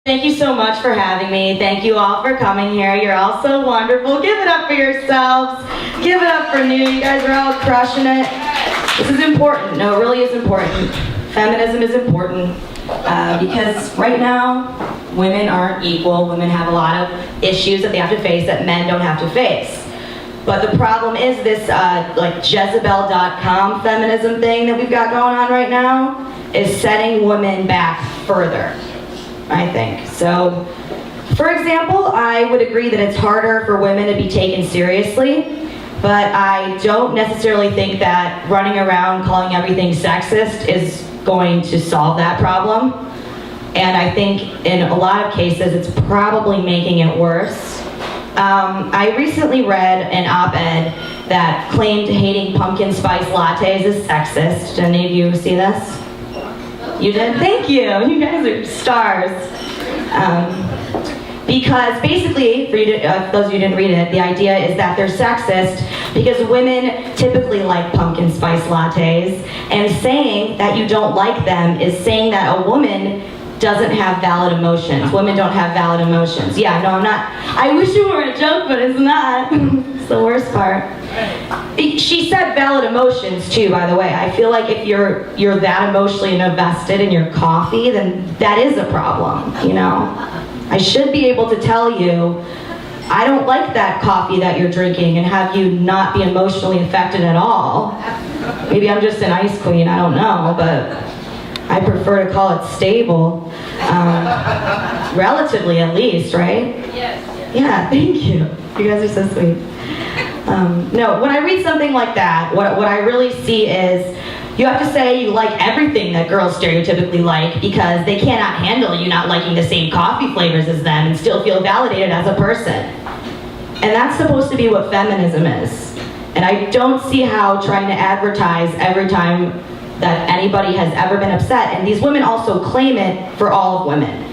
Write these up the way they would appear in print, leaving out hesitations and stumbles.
Thank you so much for having me. Thank you all for coming here. You're all so wonderful. Give it up for yourselves. Give it up for New. You guys are all crushing it. This is important. No, it really is important. Feminism is important because right now, women aren't equal. Women have a lot of issues that they have to face that men don't have to face. But the problem is this like Jezebel.com feminism thing that we've got going on right now is setting women back further, I think. So, for example, I would agree that it's harder for women to be taken seriously, but I don't necessarily think that running around calling everything sexist is going to solve that problem. And I think in a lot of cases, it's probably making it worse. I recently read an op-ed that claimed hating pumpkin spice lattes is sexist. Did any of you see this? You did? Thank you. You guys are stars. Because basically, for those of you who didn't read it, the idea is that they're sexist because women typically like pumpkin spice lattes, and saying that you don't like them is saying that a woman doesn't have valid emotions. Women don't have valid emotions. Yeah, no, I'm not. I wish it were a joke, but it's not. It's the worst part. She said valid emotions too, by the way. I feel like if you're that emotionally invested in your coffee, then that is a problem, you know? I should be able to tell you, I don't like that coffee that you're drinking, and have you not be emotionally affected at all. Maybe I'm just an ice queen, I don't know, but I prefer to call it stable. Relatively, at least, right? Yes. Yeah, thank you. You guys are so sweet. No, when I read something like that, what I really see is you have to say you like everything that girls stereotypically like because they cannot handle you not liking the same coffee flavors as them and still feel validated as a person. And that's supposed to be what feminism is. And I don't see how trying to advertise every time that anybody has ever been upset, and these women also claim it for all of women.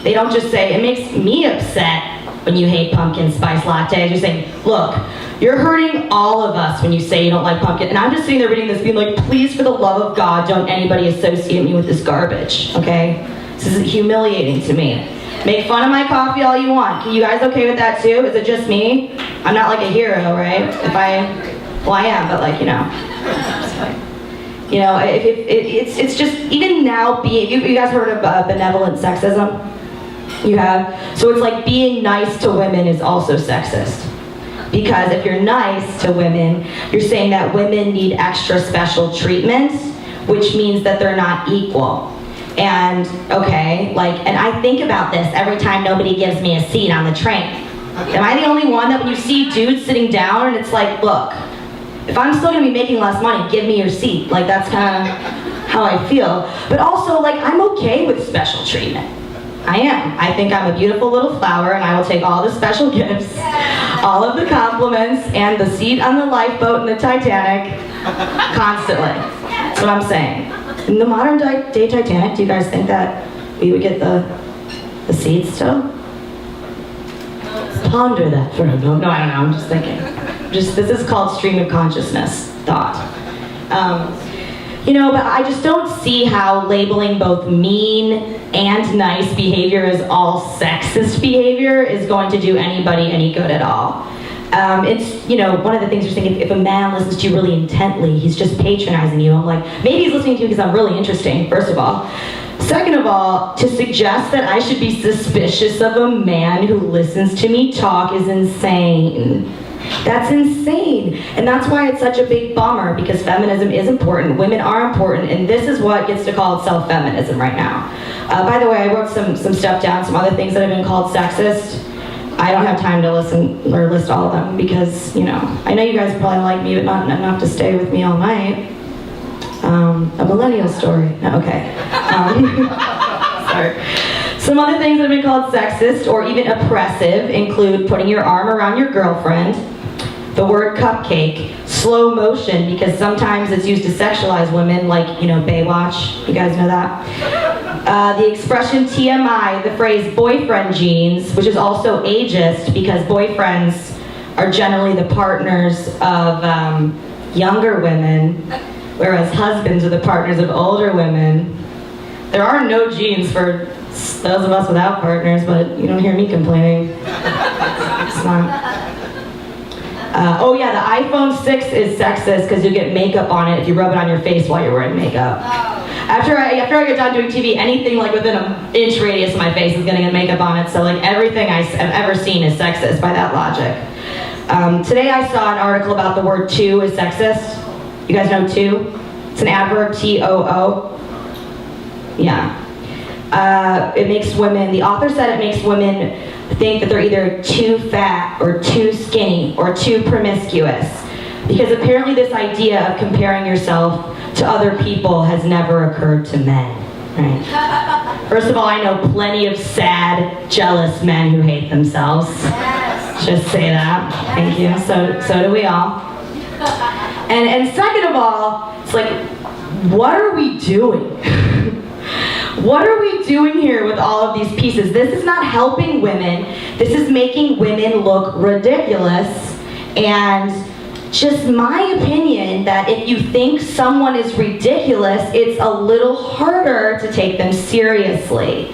They don't just say, it makes me upset when you hate pumpkin spice lattes. You're saying, look, you're hurting all of us when you say you don't like pumpkin. And I'm just sitting there reading this being like, please, for the love of God, don't anybody associate me with this garbage, okay? This is humiliating to me. Make fun of my coffee all you want. Are you guys okay with that too? Is it just me? I'm not like a hero, right? Well, I am, but like, you know. It's fine. You know, it's just, even now, you guys heard of benevolent sexism? You have? So it's like being nice to women is also sexist. Because if you're nice to women, you're saying that women need extra special treatment, which means that they're not equal. And, okay, like, and I think about this every time nobody gives me a seat on the train. Am I the only one that when you see dudes sitting down and it's like, look, if I'm still gonna be making less money, give me your seat. Like, that's kind of how I feel. But also, like, I'm okay with special treatment. I am. I think I'm a beautiful little flower, and I will take all the special gifts, all of the compliments, and the seat on the lifeboat in the Titanic, constantly. That's what I'm saying. In the modern day Titanic, do you guys think that we would get the seats still? Ponder that for a moment. No, I don't know. I'm just thinking. This is called stream of consciousness thought. You know, but I just don't see how labeling both mean and nice behavior as all sexist behavior is going to do anybody any good at all. It's, you know, one of the things you're saying, if a man listens to you really intently, he's just patronizing you. I'm like, maybe he's listening to you because I'm really interesting, first of all. Second of all, to suggest that I should be suspicious of a man who listens to me talk is insane. That's insane. And that's why it's such a big bummer, because feminism is important, women are important, and this is what gets to call itself feminism right now. By the way, I wrote some stuff down, some other things that have been called sexist. I don't have time to listen or list all of them because, you know, I know you guys probably like me, but not enough to stay with me all night. A millennial story. Okay. Sorry. Some other things that have been called sexist or even oppressive include putting your arm around your girlfriend, the word cupcake, slow motion, because sometimes it's used to sexualize women, like, you know, Baywatch. You guys know that? The expression TMI, the phrase boyfriend genes, which is also ageist because boyfriends are generally the partners of younger women, whereas husbands are the partners of older women. There are no genes for those of us without partners, but you don't hear me complaining. It's not. Oh yeah, the iPhone 6 is sexist because you get makeup on it if you rub it on your face while you're wearing makeup. After I get done doing TV, anything like within an inch radius of my face is gonna get makeup on it, so like everything I've ever seen is sexist by that logic. Today I saw an article about the word "to" is sexist. You guys know "to"? It's an adverb, T-O-O. Yeah. It makes women, the author said it makes women think that they're either too fat or too skinny or too promiscuous. Because apparently this idea of comparing yourself to other people has never occurred to men. Right? First of all, I know plenty of sad, jealous men who hate themselves. Yes. Just say that. Thank you. So do we all. And second of all, it's like, what are we doing? What are we doing here with all of these pieces? This is not helping women. This is making women look ridiculous. And just my opinion that if you think someone is ridiculous, it's a little harder to take them seriously.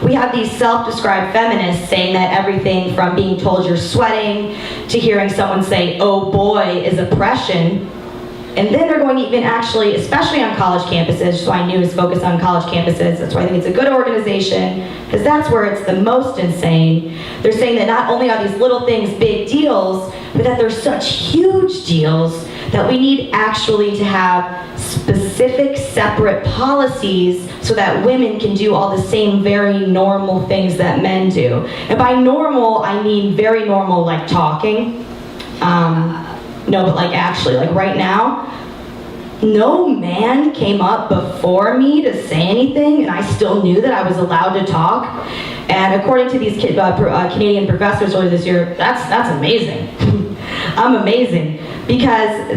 We have these self-described feminists saying that everything from being told you're sweating to hearing someone say, "oh boy," is oppression. And then they're going to even actually, especially on college campuses, which is why NeWNC is focused on college campuses, that's why I think it's a good organization, because that's where it's the most insane. They're saying that not only are these little things big deals, but that they're such huge deals that we need actually to have specific separate policies so that women can do all the same very normal things that men do. And by normal, I mean very normal, like talking. No, but like actually, like right now, no man came up before me to say anything, and I still knew that I was allowed to talk. And according to these Canadian professors earlier this year, that's amazing. I'm amazing. Because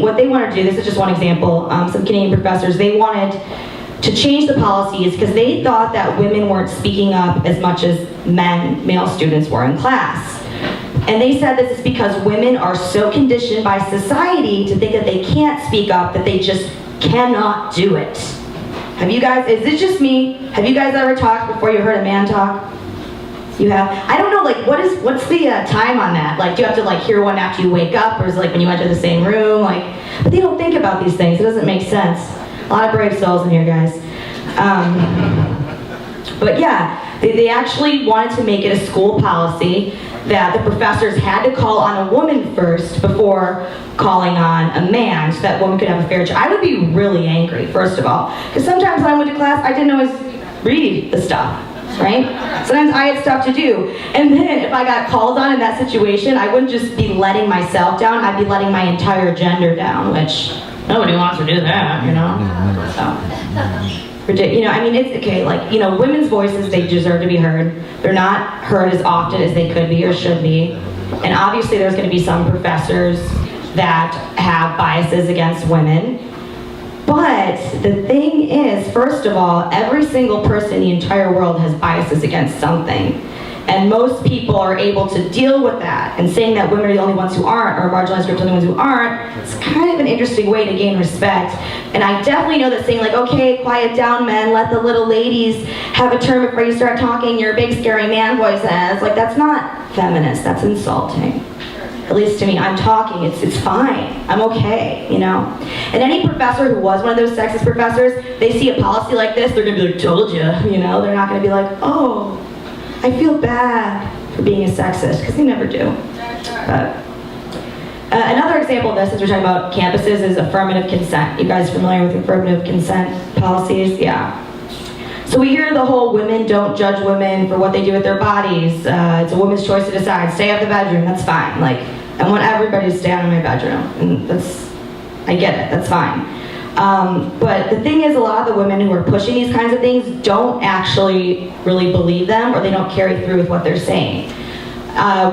what they wanted to do, this is just one example, some Canadian professors, they wanted to change the policies because they thought that women weren't speaking up as much as male students were in class. And they said this is because women are so conditioned by society to think that they can't speak up, that they just cannot do it. Have you guys, is it just me? Have you guys ever talked before you heard a man talk? You have? I don't know, like what's the time on that? Like, do you have to like hear one after you wake up, or is it like when you enter the same room? Like, but they don't think about these things. It doesn't make sense. A lot of brave souls in here, guys. But yeah, they actually wanted to make it a school policy that the professors had to call on a woman first before calling on a man so that women could have a fair chance. I would be really angry, first of all, because sometimes when I went to class, I didn't always read the stuff, right? Sometimes I had stuff to do. And then if I got called on in that situation, I wouldn't just be letting myself down, I'd be letting my entire gender down, which nobody wants to do that, you know? So. You know, I mean, it's okay, like, you know, women's voices, they deserve to be heard. They're not heard as often as they could be or should be. And obviously there's going to be some professors that have biases against women. But the thing is, first of all, every single person in the entire world has biases against something. And most people are able to deal with that. And saying that women are the only ones who aren't, or marginalized groups are the only ones who aren't, it's kind of an interesting way to gain respect. And I definitely know that saying like, okay, quiet down men, let the little ladies have a turn before you start talking your big scary man voices, like that's not feminist, that's insulting. At least to me, I'm talking, it's fine, I'm okay, you know? And any professor who was one of those sexist professors, they see a policy like this, they're gonna be like, told you know? They're not gonna be like, oh, I feel bad for being a sexist, because they never do. But, another example of this, as we're talking about campuses, is affirmative consent. You guys familiar with affirmative consent policies? Yeah. So we hear the whole women don't judge women for what they do with their bodies. It's a woman's choice to decide. Stay out of the bedroom, that's fine. Like, I want everybody to stay out of my bedroom. And I get it, that's fine. But the thing is, a lot of the women who are pushing these kinds of things don't actually really believe them, or they don't carry through with what they're saying.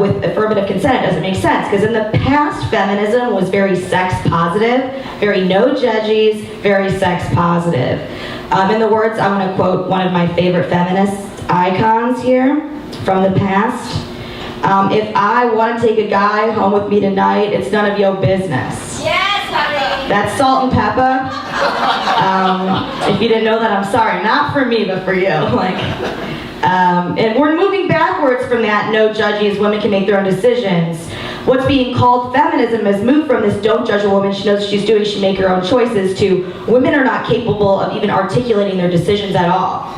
With affirmative consent, it doesn't make sense, because in the past, feminism was very sex positive, very no judges, very sex positive. In the words, I'm going to quote one of my favorite feminist icons here from the past. If I want to take a guy home with me tonight, it's none of your business. Yes, honey. That's salt and pepper. If you didn't know that, I'm sorry. Not for me, but for you. And we're moving backwards from that no judgy as women can make their own decisions. What's being called feminism has moved from this don't judge a woman, she knows what she's doing, she make her own choices, to women are not capable of even articulating their decisions at all.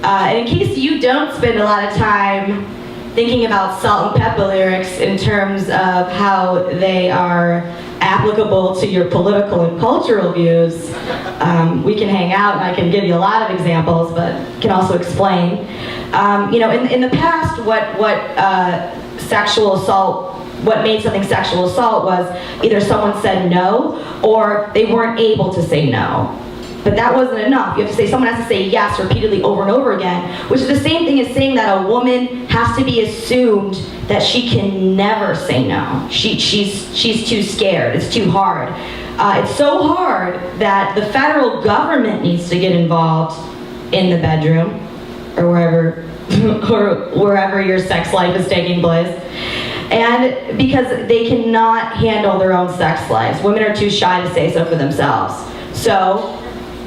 And in case you don't spend a lot of time thinking about salt and pepper lyrics in terms of how they are applicable to your political and cultural views, we can hang out and I can give you a lot of examples, but can also explain. In the past, what made something sexual assault was either someone said no or they weren't able to say no. But that wasn't enough. You have to say, someone has to say yes repeatedly over and over again, which is the same thing as saying that a woman has to be assumed that she can never say no. She's too scared, it's too hard. It's so hard that the federal government needs to get involved in the bedroom or wherever your sex life is taking place. And because they cannot handle their own sex lives. Women are too shy to say so for themselves. So,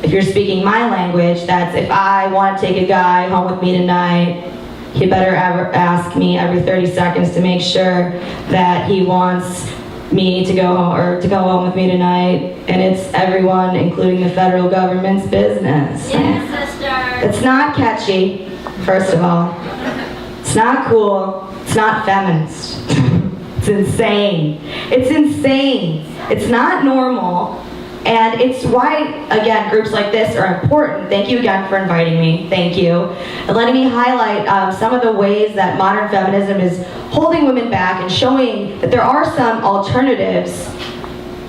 if you're speaking my language, that's if I want to take a guy home with me tonight, he better ask me every 30 seconds to make sure that he wants me to go home with me tonight, and it's everyone, including the federal government's business. Yes, sister. It's not catchy, first of all. It's not cool. It's not feminist. It's insane. It's insane. It's not normal. And it's why, again, groups like this are important. Thank you again for inviting me. Thank you. And letting me highlight some of the ways that modern feminism is holding women back and showing that there are some alternatives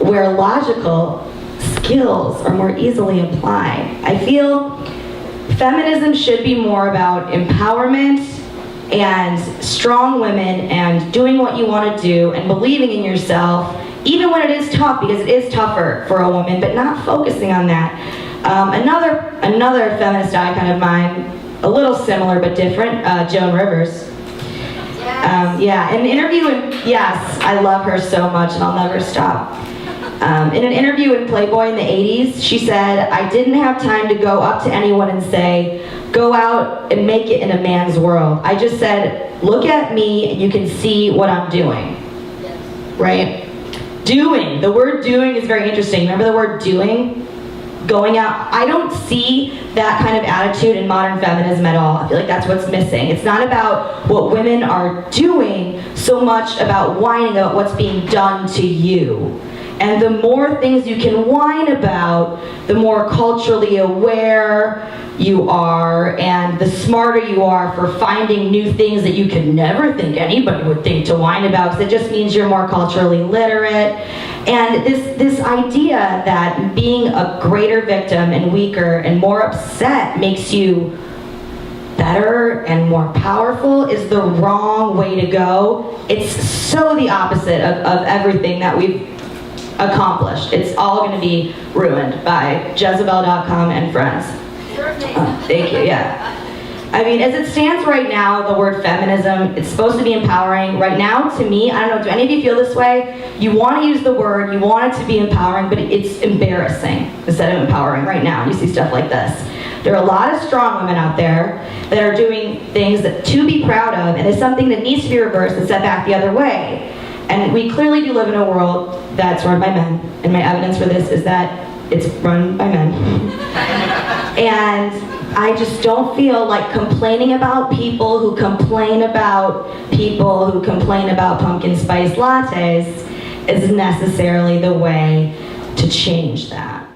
where logical skills are more easily applied. I feel feminism should be more about empowerment and strong women and doing what you want to do and believing in yourself, even when it is tough, because it is tougher for a woman, but not focusing on that. Another feminist icon of mine, a little similar but different, Joan Rivers. Yes. In an interview, yes, I love her so much and I'll never stop. In an interview in Playboy in the 80s, she said, "I didn't have time to go up to anyone and say, go out and make it in a man's world. I just said, look at me and you can see what I'm doing." Yes. Right? Doing. The word doing is very interesting. Remember the word doing? Going out. I don't see that kind of attitude in modern feminism at all. I feel like that's what's missing. It's not about what women are doing so much about whining about what's being done to you. And the more things you can whine about, the more culturally aware you are and the smarter you are for finding new things that you could never think anybody would think to whine about, because it just means you're more culturally literate. And this idea that being a greater victim and weaker and more upset makes you better and more powerful is the wrong way to go. It's so the opposite of everything that we've accomplished. It's all going to be ruined by Jezebel.com and friends. Thank you, yeah. I mean, as it stands right now, the word feminism, it's supposed to be empowering. Right now, to me, I don't know, do any of you feel this way? You want to use the word, you want it to be empowering, but it's embarrassing instead of empowering right now. You see stuff like this. There are a lot of strong women out there that are doing things that to be proud of, and it's something that needs to be reversed and set back the other way. And we clearly do live in a world that's run by men, and my evidence for this is that it's run by men. And I just don't feel like complaining about people who complain about people who complain about pumpkin spice lattes is necessarily the way to change that.